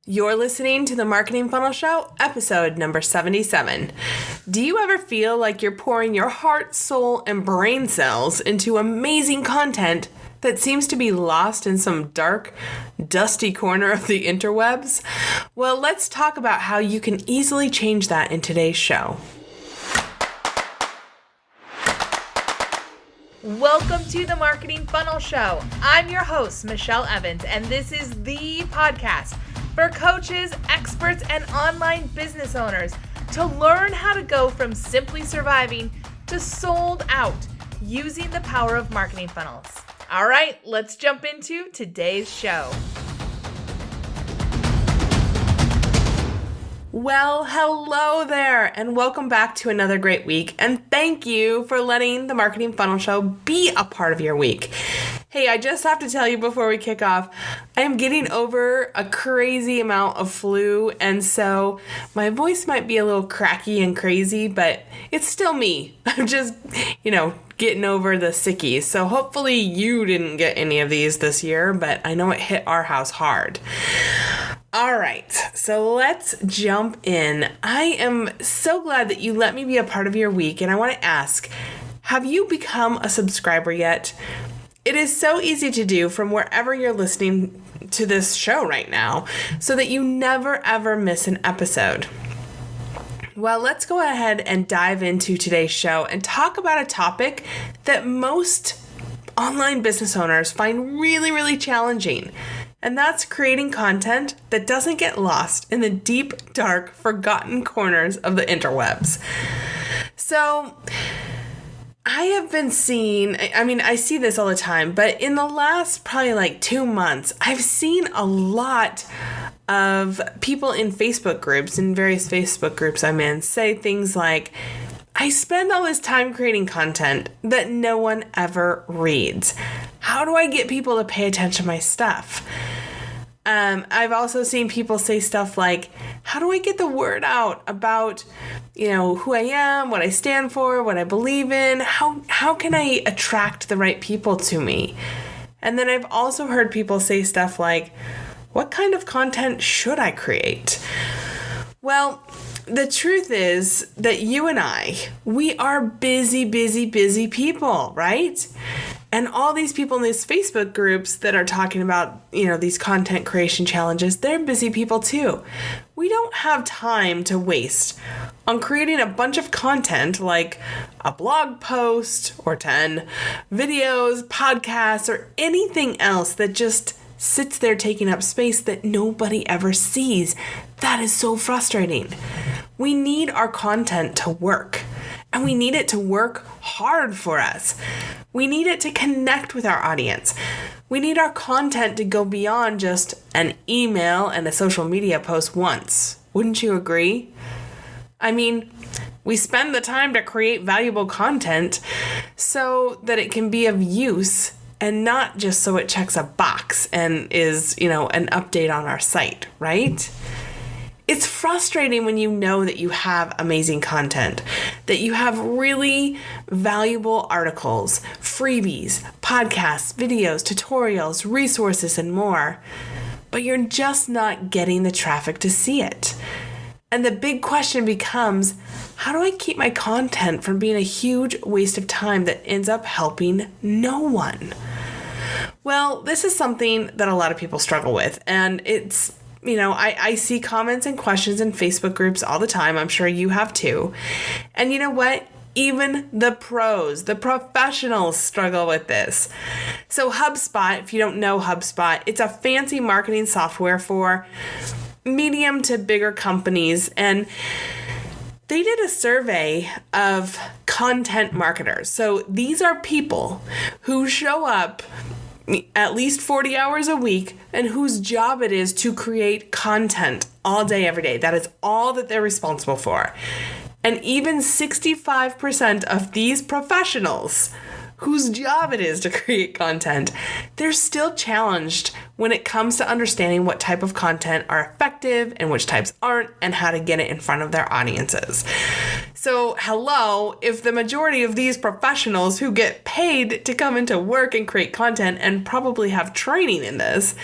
You're listening to the Marketing Funnel Show, episode number 77. Do you ever feel like you're pouring your heart, soul, and brain cells into amazing content that seems to be lost in some dark, dusty corner of the interwebs? Well, let's talk about how you can easily change that in today's show. Welcome to the Marketing Funnel Show. I'm your host, Michelle Evans, and this is the podcast for coaches, experts, and online business owners to learn how to go from simply surviving to sold out using the power of marketing funnels. All right, let's jump into today's show. Well, hello there, and welcome back to another great week, and thank you for letting the Marketing Funnel Show be a part of your week. Hey, I just have to tell you before we kick off, I am getting over a crazy amount of flu, and so my voice might be a little cracky and crazy, but it's still me. I'm just, getting over the sickies. So hopefully you didn't get any of these this year, but I know it hit our house hard. All right, so let's jump in. I am so glad that you let me be a part of your week, and I want to ask, have you become a subscriber yet? It is so easy to do from wherever you're listening to this show right now, so that you never ever miss an episode. Well, let's go ahead and dive into today's show and talk about a topic that most online business owners find really, really challenging. And that's creating content that doesn't get lost in the deep, dark, forgotten corners of the interwebs. So I have been seeing, I see this all the time, but in the last probably 2 months, I've seen a lot of people in Facebook groups, in various Facebook groups I'm in, say things like, I spend all this time creating content that no one ever reads. How do I get people to pay attention to my stuff? I've also seen people say stuff like, how do I get the word out about, who I am, what I stand for, what I believe in? How can I attract the right people to me? And then I've also heard people say stuff like, what kind of content should I create? Well, the truth is that you and we are busy people, right? And all these people in these Facebook groups that are talking about, these content creation challenges, they're busy people too. We don't have time to waste on creating a bunch of content like a blog post or 10 videos, podcasts, or anything else that just sits there taking up space that nobody ever sees. That is so frustrating. We need our content to work, and we need it to work hard for us. We need it to connect with our audience. We need our content to go beyond just an email and a social media post once. Wouldn't you agree? We spend the time to create valuable content so that it can be of use and not just so it checks a box and is, an update on our site, right? It's frustrating when you know that you have amazing content, that you have really valuable articles, freebies, podcasts, videos, tutorials, resources, and more, but you're just not getting the traffic to see it. And the big question becomes, how do I keep my content from being a huge waste of time that ends up helping no one? Well, this is something that a lot of people struggle with, and it's I see comments and questions in Facebook groups all the time. I'm sure you have too. And you know what? Even the pros, the professionals struggle with this. So HubSpot, if you don't know HubSpot, it's a fancy marketing software for medium to bigger companies. And they did a survey of content marketers. So these are people who show up at least 40 hours a week and whose job it is to create content all day, every day. That is all that they're responsible for. And even 65% of these professionals whose job it is to create content, they're still challenged when it comes to understanding what type of content are effective and which types aren't, and how to get it in front of their audiences. So, hello, if the majority of these professionals who get paid to come into work and create content and probably have training in this,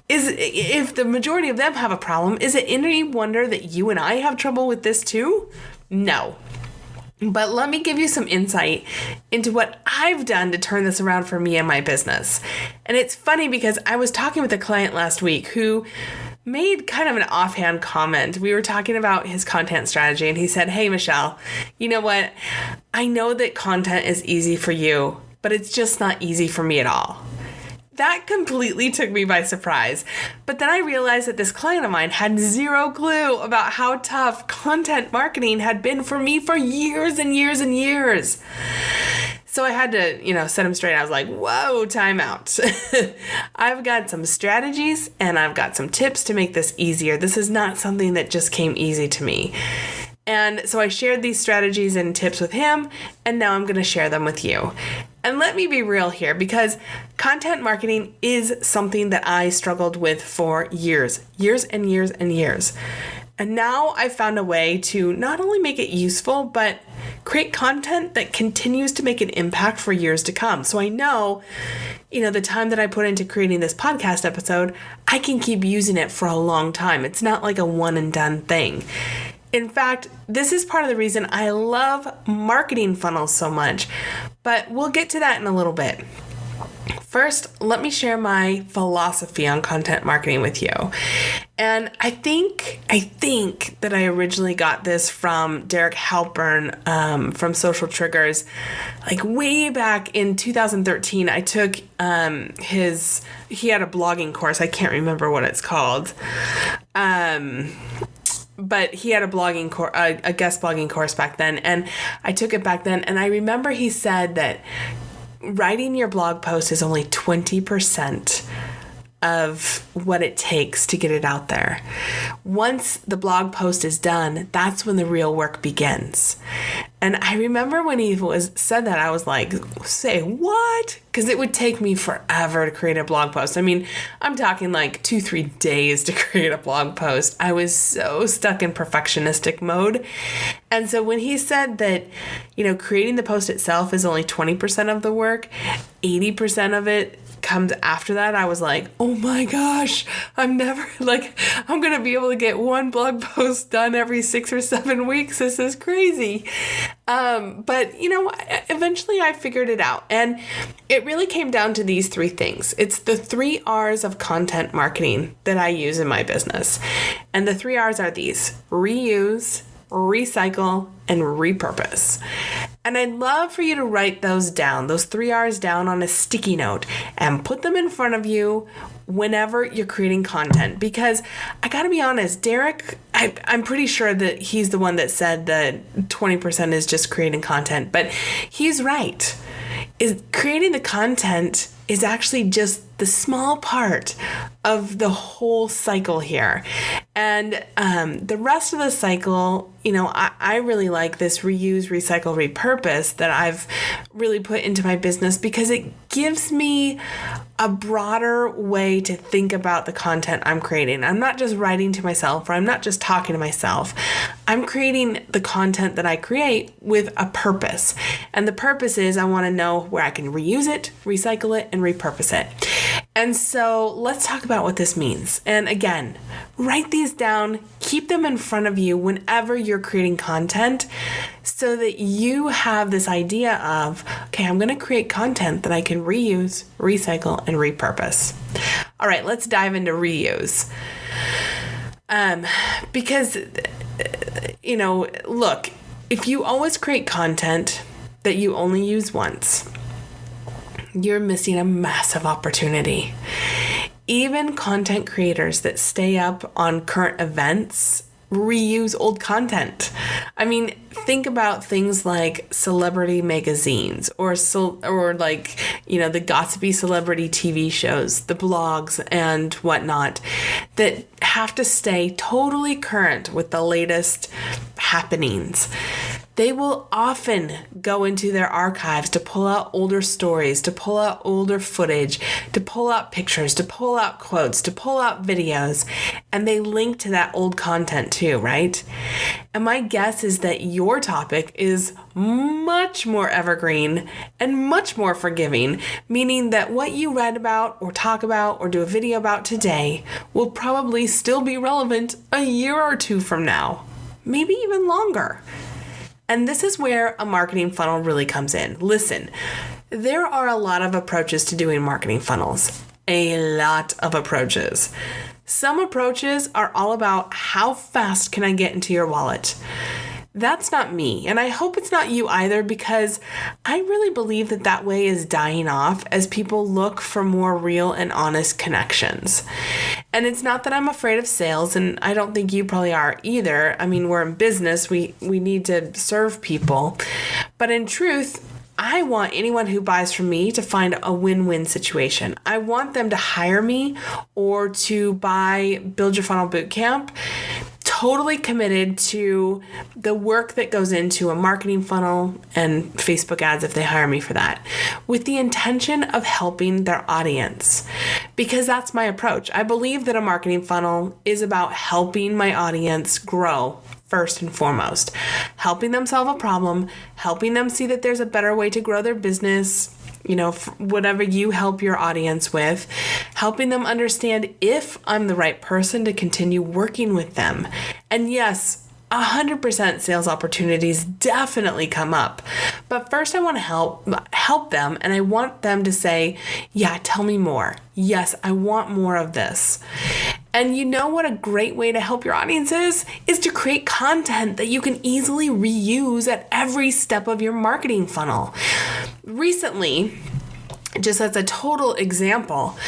if the majority of them have a problem, is it any wonder that you and I have trouble with this too? No. But let me give you some insight into what I've done to turn this around for me and my business. And it's funny because I was talking with a client last week who made kind of an offhand comment. We were talking about his content strategy and he said, "Hey, Michelle, you know what? I know that content is easy for you, but it's just not easy for me at all." That completely took me by surprise. But then I realized that this client of mine had zero clue about how tough content marketing had been for me for years and years and years. So I had to, set him straight. I was like, whoa, time out. I've got some strategies and I've got some tips to make this easier. This is not something that just came easy to me. And so I shared these strategies and tips with him, and now I'm going to share them with you. And let me be real here, because content marketing is something that I struggled with for years and years and years. And now I've found a way to not only make it useful, but create content that continues to make an impact for years to come. So I know, the time that I put into creating this podcast episode, I can keep using it for a long time. It's not like a one and done thing. In fact, this is part of the reason I love marketing funnels so much, but we'll get to that in a little bit. First, let me share my philosophy on content marketing with you. And I think that I originally got this from Derek Halpern from Social Triggers. Like way back in 2013, I took he had a blogging course. I can't remember what it's called. But he had a guest blogging course back then, and I took it back then, and I remember he said that writing your blog post is only 20% of what it takes to get it out there. Once the blog post is done, that's when the real work begins. And I remember when he said that, I was like, say what? Because it would take me forever to create a blog post. I mean, I'm talking like 2-3 days to create a blog post. I was so stuck in perfectionistic mode. And so when he said that, creating the post itself is only 20% of the work, 80% of it comes after that, I was like, oh my gosh, I'm going to be able to get one blog post done every 6 or 7 weeks. This is crazy. But eventually I figured it out, and it really came down to these 3 things. It's the 3 R's of content marketing that I use in my business. And the 3 R's are these: reuse, recycle, and repurpose. And I'd love for you to write those 3 R's down on a sticky note and put them in front of you whenever you're creating content. Because I gotta be honest, Derek, I'm pretty sure that he's the one that said that 20% is just creating content, but he's right. Creating the content is actually just the small part of the whole cycle here. And the rest of the cycle, I really like this reuse, recycle, repurpose that I've really put into my business, because it gives me a broader way to think about the content I'm creating. I'm not just writing to myself, or I'm not just talking to myself. I'm creating the content that I create with a purpose. And the purpose is I want to know where I can reuse it, recycle it, and repurpose it. And so let's talk about what this means. And again, write these down, keep them in front of you whenever you're creating content, so that you have this idea of, okay, I'm going to create content that I can reuse, recycle, and repurpose. All right, let's dive into reuse. Because, look, if you always create content that you only use once, you're missing a massive opportunity. Even content creators that stay up on current events reuse old content. I mean, think about things like celebrity magazines or the gossipy celebrity TV shows, the blogs and whatnot, that have to stay totally current with the latest happenings. They will often go into their archives to pull out older stories, to pull out older footage, to pull out pictures, to pull out quotes, to pull out videos, and they link to that old content too, right? And my guess is that your topic is much more evergreen and much more forgiving, meaning that what you read about or talk about or do a video about today will probably still be relevant a year or two from now, maybe even longer. And this is where a marketing funnel really comes in. Listen, there are a lot of approaches to doing marketing funnels. A lot of approaches. Some approaches are all about how fast can I get into your wallet. That's not me, and I hope it's not you either, because I really believe that that way is dying off as people look for more real and honest connections. And it's not that I'm afraid of sales, and I don't think you probably are either. I mean, we're in business, we need to serve people. But in truth, I want anyone who buys from me to find a win-win situation. I want them to hire me or to buy Build Your Funnel Bootcamp totally committed to the work that goes into a marketing funnel and Facebook ads if they hire me for that, with the intention of helping their audience. Because that's my approach. I believe that a marketing funnel is about helping my audience grow first and foremost, helping them solve a problem, helping them see that there's a better way to grow their business, whatever you help your audience with, helping them understand if I'm the right person to continue working with them. And yes, 100% sales opportunities definitely come up. But first I want to help them, and I want them to say, yeah, tell me more. Yes, I want more of this. And you know what a great way to help your audience is to create content that you can easily reuse at every step of your marketing funnel. Recently, just as a total example,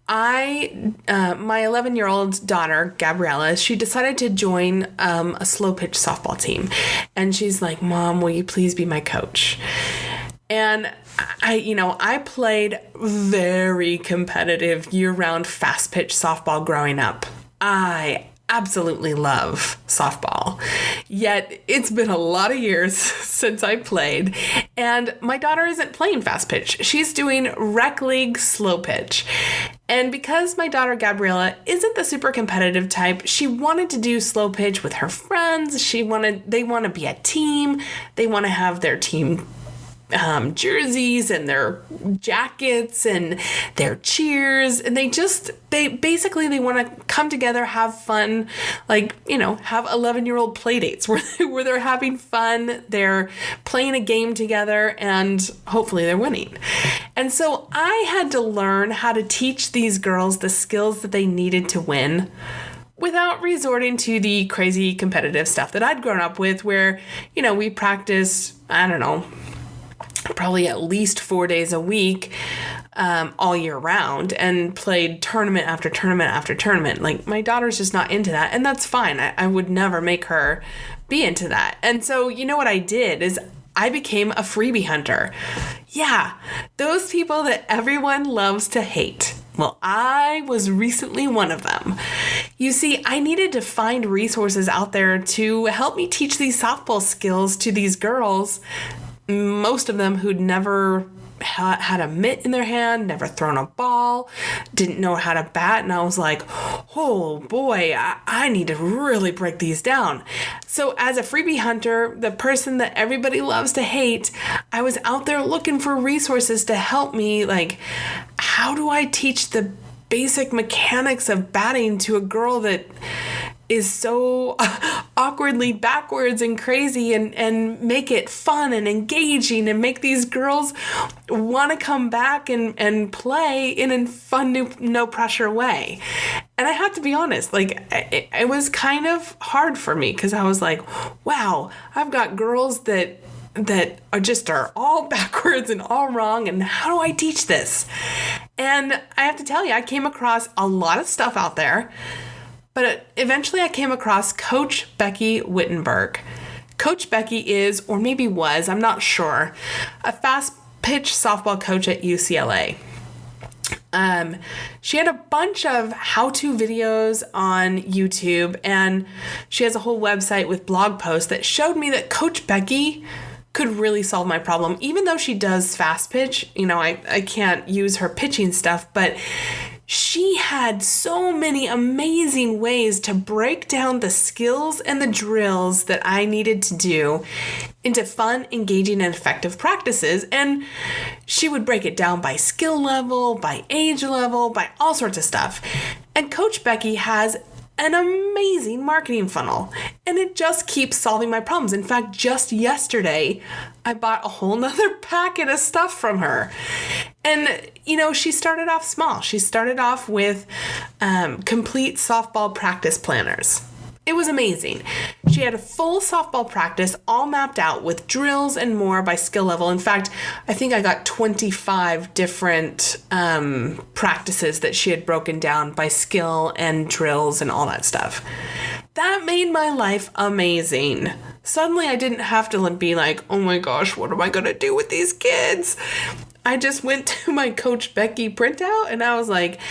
my 11-year-old daughter, Gabriella, she decided to join a slow pitch softball team. And she's like, Mom, will you please be my coach? And I played very competitive year-round fast pitch softball growing up. I absolutely love softball. Yet it's been a lot of years since I played, and my daughter isn't playing fast pitch. She's doing rec league slow pitch. And because my daughter Gabriella isn't the super competitive type, she wanted to do slow pitch with her friends. They want to be a team. They want to have their team jerseys and their jackets and their cheers, and they want to come together, have fun, have 11-year-old play dates where they're having fun, they're playing a game together, and hopefully they're winning. And so I had to learn how to teach these girls the skills that they needed to win without resorting to the crazy competitive stuff that I'd grown up with, where, we practice, probably at least 4 days a week, all year round, and played tournament after tournament after tournament. Like, my daughter's just not into that, and that's fine. I would never make her be into that. And so, what I did is I became a freebie hunter. Yeah, those people that everyone loves to hate. Well, I was recently one of them. You see, I needed to find resources out there to help me teach these softball skills to these girls, most of them who'd never had a mitt in their hand, never thrown a ball, didn't know how to bat. And I was like, oh boy, I need to really break these down. So as a freebie hunter, the person that everybody loves to hate, I was out there looking for resources to help me. Like, how do I teach the basic mechanics of batting to a girl that is so awkwardly backwards and crazy, and make it fun and engaging, and make these girls want to come back and play in a fun, no pressure way. And I have to be honest, it was kind of hard for me, because I was like, wow, I've got girls that are all backwards and all wrong, and how do I teach this? And I have to tell you, I came across a lot of stuff out there. But eventually I came across Coach Becky Wittenberg. Coach Becky is, or maybe was, I'm not sure, a fast pitch softball coach at UCLA. She had a bunch of how-to videos on YouTube, and she has a whole website with blog posts that showed me that Coach Becky could really solve my problem. Even though she does fast pitch, I can't use her pitching stuff, but she had so many amazing ways to break down the skills and the drills that I needed to do into fun, engaging, and effective practices. And she would break it down by skill level, by age level, by all sorts of stuff. And Coach Becky has an amazing marketing funnel, and it just keeps solving my problems. In fact, just yesterday, I bought a whole nother packet of stuff from her. And, she started off small. She started off with complete softball practice planners. It was amazing. She had a full softball practice all mapped out with drills and more by skill level. In fact, I think I got 25 different practices that she had broken down by skill and drills and all that stuff. That made my life amazing. Suddenly I didn't have to be like, oh my gosh, what am I going to do with these kids? I just went to my Coach Becky printout and I was like,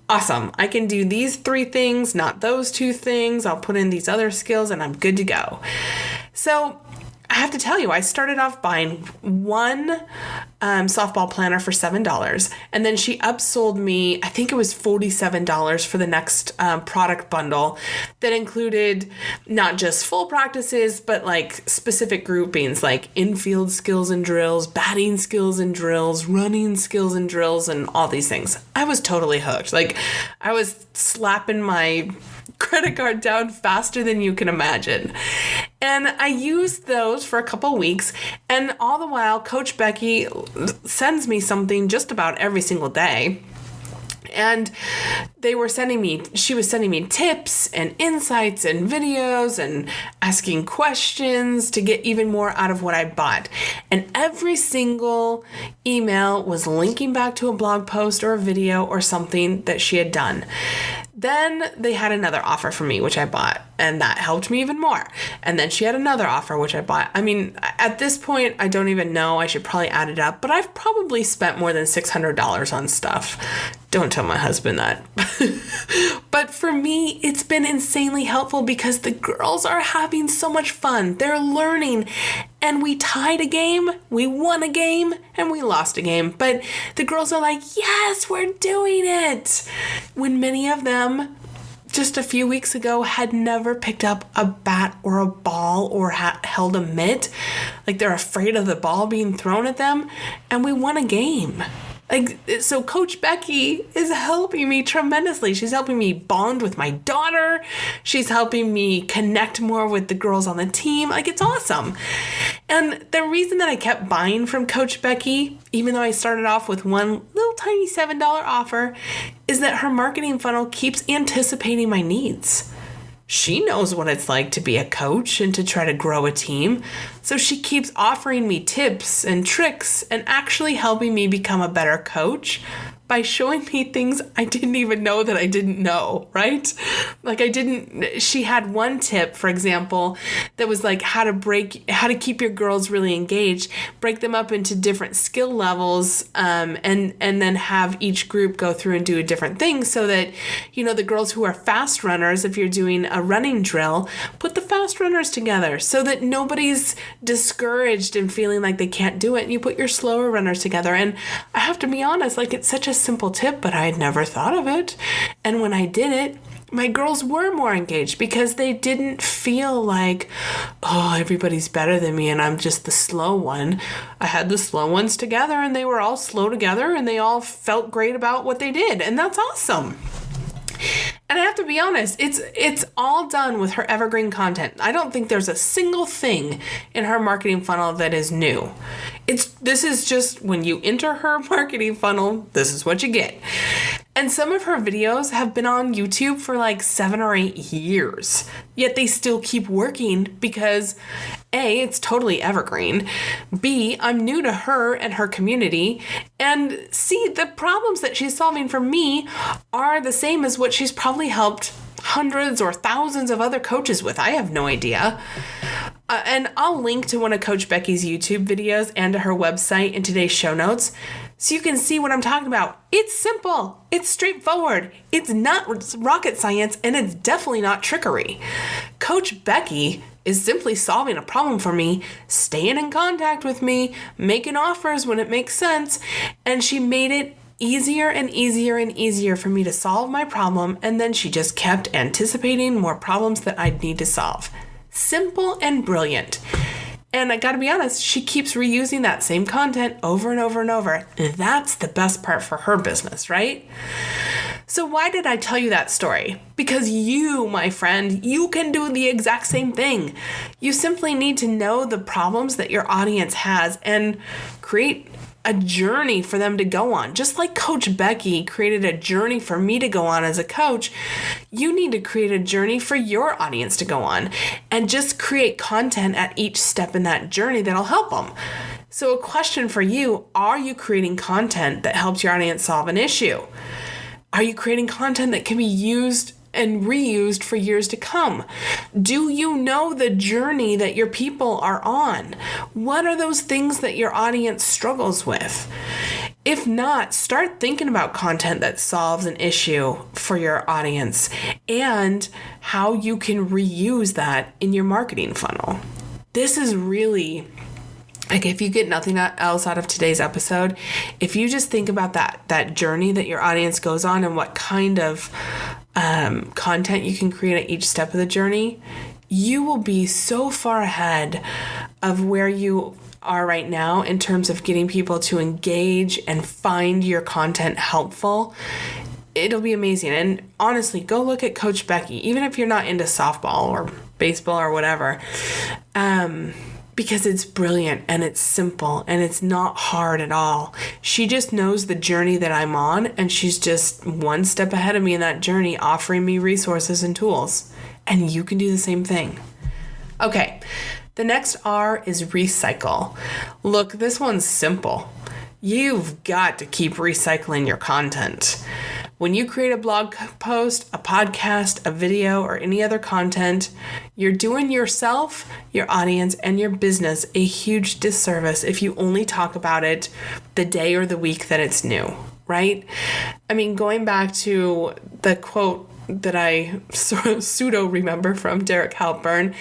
awesome. I can do these 3 things, not those 2 things. I'll put in these other skills and I'm good to go. So I have to tell you, I started off buying one softball planner for $7. And then she upsold me, I think it was $47 for the next product bundle that included not just full practices, but specific groupings like infield skills and drills, batting skills and drills, running skills and drills, and all these things. I was totally hooked. I was slapping my credit card down faster than you can imagine. And I used those for a couple weeks, and all the while, Coach Becky sends me something just about every single day. And she was sending me tips and insights and videos and asking questions to get even more out of what I bought. And every single email was linking back to a blog post or a video or something that she had done. Then they had another offer for me, which I bought, and that helped me even more. And then she had another offer, which I bought. I mean, at this point, I don't even know. I should probably add it up, but I've probably spent more than $600 on stuff. Don't tell my husband that. But for me, it's been insanely helpful because the girls are having so much fun. They're learning. And we tied a game, we won a game, and we lost a game. But the girls are like, yes, we're doing it. When many of them, just a few weeks ago, had never picked up a bat or a ball or held a mitt. They're afraid of the ball being thrown at them. And we won a game. So Coach Becky is helping me tremendously. She's helping me bond with my daughter. She's helping me connect more with the girls on the team. It's awesome. And the reason that I kept buying from Coach Becky, even though I started off with one little tiny $7 offer, is that her marketing funnel keeps anticipating my needs. She knows what it's like to be a coach and to try to grow a team. So she keeps offering me tips and tricks and actually helping me become a better coach by showing me things I didn't even know that I didn't know, right? She had one tip, for example, that was how to keep your girls really engaged, break them up into different skill levels, and then have each group go through and do a different thing so that, the girls who are fast runners, if you're doing a running drill, put the fast runners together so that nobody's discouraged and feeling like they can't do it. And you put your slower runners together. And I have to be honest, it's such a simple tip, but I had never thought of it. And when I did it, my girls were more engaged because they didn't feel like, oh, everybody's better than me and I'm just the slow one. I had the slow ones together and they were all slow together and they all felt great about what they did. And that's awesome. And I have to be honest, it's all done with her evergreen content. I don't think there's a single thing in her marketing funnel that is new. This is just when you enter her marketing funnel, this is what you get. And some of her videos have been on YouTube for 7 or 8 years, yet they still keep working because A, it's totally evergreen, B, I'm new to her and her community, and C, the problems that she's solving for me are the same as what she's probably helped hundreds or thousands of other coaches with. I have no idea. And I'll link to one of Coach Becky's YouTube videos and to her website in today's show notes. So you can see what I'm talking about. It's simple. It's straightforward. It's not rocket science, and it's definitely not trickery. Coach Becky is simply solving a problem for me, staying in contact with me, making offers when it makes sense, and she made it easier and easier and easier for me to solve my problem, and then she just kept anticipating more problems that I'd need to solve. Simple and brilliant. And I gotta be honest, she keeps reusing that same content over and over and over. That's the best part for her business, right? So why did I tell you that story? Because you, my friend, you can do the exact same thing. You simply need to know the problems that your audience has and create a journey for them to go on. Just like Coach Becky created a journey for me to go on as a coach, you need to create a journey for your audience to go on and just create content at each step in that journey that'll help them. So a question for you, are you creating content that helps your audience solve an issue? Are you creating content that can be used and reused for years to come? Do you know the journey that your people are on? What are those things that your audience struggles with? If not, start thinking about content that solves an issue for your audience and how you can reuse that in your marketing funnel. This is really, like, if you get nothing else out of today's episode, if you just think about that journey that your audience goes on and what kind of content you can create at each step of the journey, you will be so far ahead of where you are right now in terms of getting people to engage and find your content helpful. It'll be amazing. And honestly, go look at Coach Becky, even if you're not into softball or baseball or whatever, because it's brilliant and it's simple and it's not hard at all. She just knows the journey that I'm on, and she's just one step ahead of me in that journey, offering me resources and tools. And you can do the same thing. Okay, the next R is recycle. Look, this one's simple. You've got to keep recycling your content. When you create a blog post, a podcast, a video, or any other content, you're doing yourself, your audience, and your business a huge disservice if you only talk about it the day or the week that it's new, right? I mean, going back to the quote that I pseudo remember from Derek Halpern,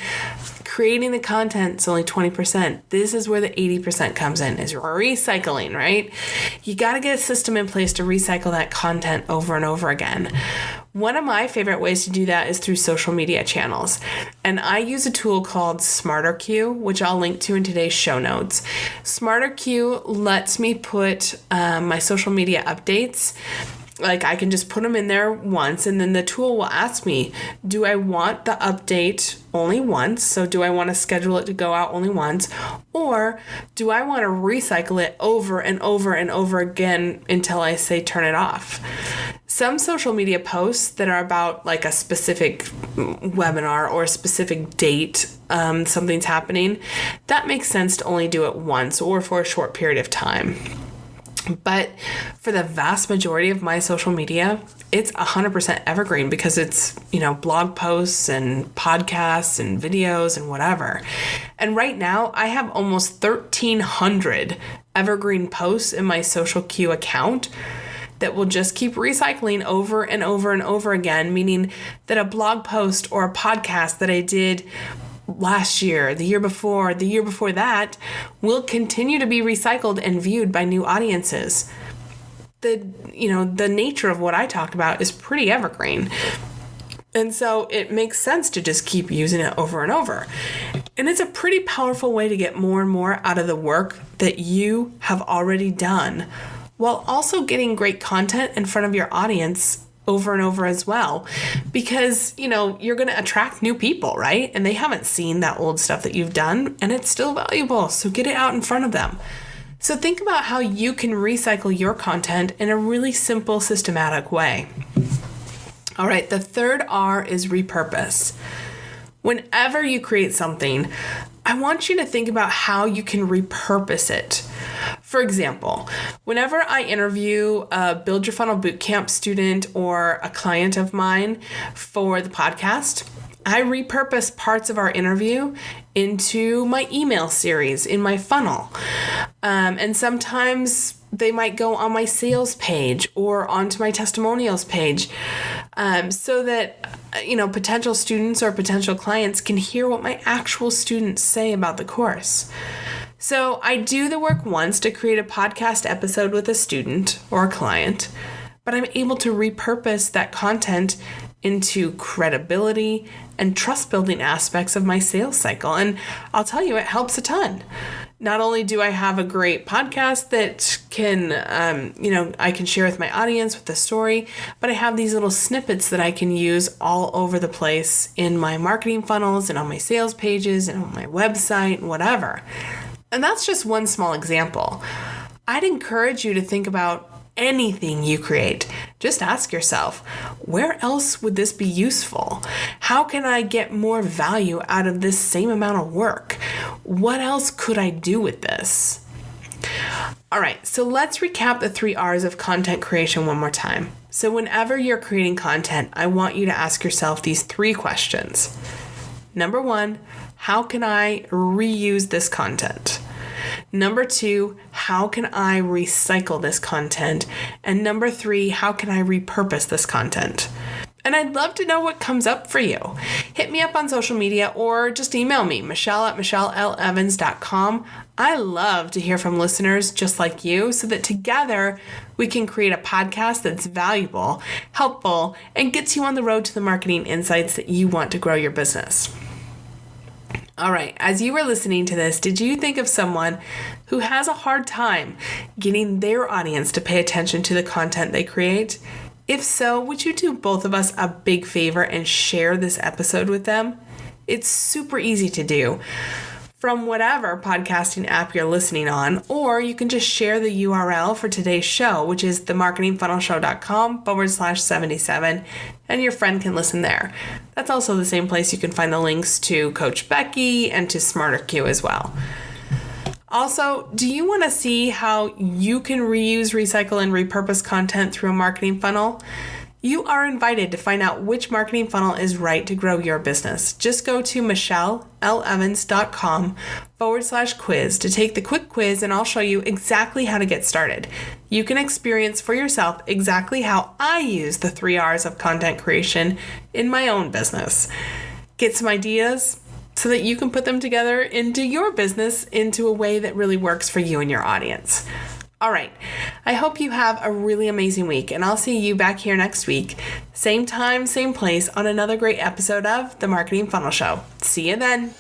creating the content is only 20%. This is where the 80% comes in, is recycling, right? You got to get a system in place to recycle that content over and over again. One of my favorite ways to do that is through social media channels. And I use a tool called SmarterQ, which I'll link to in today's show notes. SmarterQ lets me put my social media updates. Like, I can just put them in there once, and then the tool will ask me, do I want the update only once? So do I want to schedule it to go out only once? Or do I want to recycle it over and over and over again until I say turn it off? Some social media posts that are about like a specific webinar or a specific date, something's happening, that makes sense to only do it once or for a short period of time. But for the vast majority of my social media, it's 100% evergreen because it's, blog posts and podcasts and videos and whatever. And right now I have almost 1,300 evergreen posts in my SocialQ account that will just keep recycling over and over and over again, meaning that a blog post or a podcast that I did last year, the year before that, will continue to be recycled and viewed by new audiences. The nature of what I talked about is pretty evergreen. And so it makes sense to just keep using it over and over. And it's a pretty powerful way to get more and more out of the work that you have already done, while also getting great content in front of your audience over and over as well, because you're going to attract new people, right? And they haven't seen that old stuff that you've done, and it's still valuable, so get it out in front of them. So think about how you can recycle your content in a really simple, systematic way. All right, the third R is repurpose. Whenever you create something, I want you to think about how you can repurpose it. For example, whenever I interview a Build Your Funnel Bootcamp student or a client of mine for the podcast, I repurpose parts of our interview into my email series in my funnel. And sometimes they might go on my sales page or onto my testimonials page, so that potential students or potential clients can hear what my actual students say about the course. So I do the work once to create a podcast episode with a student or a client, but I'm able to repurpose that content into credibility and trust building aspects of my sales cycle. And I'll tell you, it helps a ton. Not only do I have a great podcast that can, I can share with my audience with the story, but I have these little snippets that I can use all over the place in my marketing funnels and on my sales pages and on my website and whatever. And that's just one small example. I'd encourage you to think about anything you create. Just ask yourself, where else would this be useful? How can I get more value out of this same amount of work? What else could I do with this? All right, so let's recap the 3 R's of content creation one more time. So whenever you're creating content, I want you to ask yourself these 3 questions. Number 1, how can I reuse this content? Number 2, how can I recycle this content? And number 3, how can I repurpose this content? And I'd love to know what comes up for you. Hit me up on social media or just email me, michelle@michellelevans.com. I love to hear from listeners just like you so that together we can create a podcast that's valuable, helpful, and gets you on the road to the marketing insights that you want to grow your business. All right, as you were listening to this, did you think of someone who has a hard time getting their audience to pay attention to the content they create? If so, would you do both of us a big favor and share this episode with them? It's super easy to do from whatever podcasting app you're listening on, or you can just share the URL for today's show, which is themarketingfunnelshow.com/77, and your friend can listen there. That's also the same place you can find the links to Coach Becky and to SmarterQ as well. Also, do you want to see how you can reuse, recycle, and repurpose content through a marketing funnel? You are invited to find out which marketing funnel is right to grow your business. Just go to michellelevans.com/quiz to take the quick quiz, and I'll show you exactly how to get started. You can experience for yourself exactly how I use the 3 R's of content creation in my own business. Get some ideas so that you can put them together into your business into a way that really works for you and your audience. All right, I hope you have a really amazing week, and I'll see you back here next week. Same time, same place on another great episode of The Marketing Funnel Show. See you then.